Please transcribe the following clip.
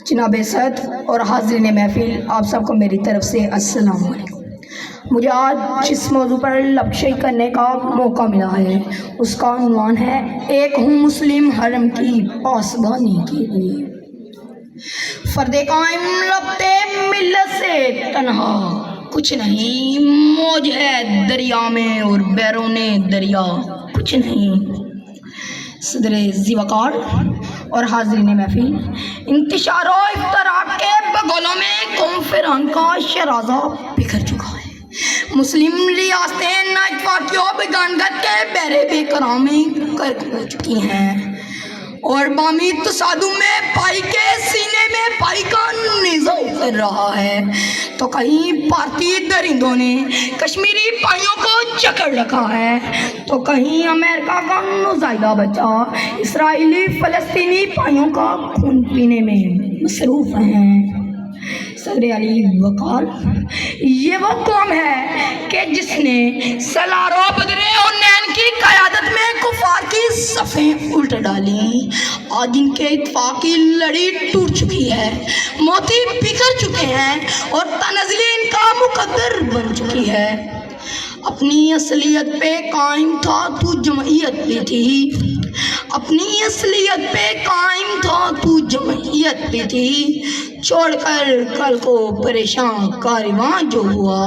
جناب صدر اور حاضرین محفل، آپ سب کو میری طرف سے السلام علیکم۔ مجھے آج جس موضوع پر لبشئی کرنے کا موقع ملا ہے اس کا عنوان ہے ایک ہوں مسلم حرم کی پاسبانی کے لیے۔ فرد قائم لبتے ملت سے تنہا کچھ نہیں، موج ہے دریا میں اور بیرون دریا کچھ نہیں۔ صدر ذی وقار اور حاضرین محفل، انتشار و افتراء کے بغلوں میں قوم فرعون کا شرازہ بکھر چکا ہے۔ مسلم ریاستیں نااتفاقی و بیگانگت کے بہرے بے قراری غرق ہو چکی ہیں اور بامی تصادم میں پائی کے سینے میں پائی کا نیزہ اتر رہا ہے، تو کہیں بھارتی درندوں نے کشمیری پائیوں کو جکڑ رکھا ہے، تو کہیں امریکہ کا نوزائیدہ بچہ اسرائیلی فلسطینی پائیوں کا خون پینے میں مصروف ہیں۔ صدر علی وقار، یہ وہ قوم ہے کہ جس نے سالار و بدرے اور نین کی قیادت میں کفار کی صفیں الٹ ڈالی۔ آج ان کے اتفاق کی لڑی ٹوٹ چکی ہے، موتی بکھر چکے ہیں اور تنزلی ان کا مقدر بن چکی ہے۔ اپنی اصلیت پہ قائم تھا تو جمعیت بھی تھی، اپنی اصلیت پہ قائم تھا تو جمعیت بھی تھی، چھوڑ کر کل کو پریشان کارواں جو ہوا۔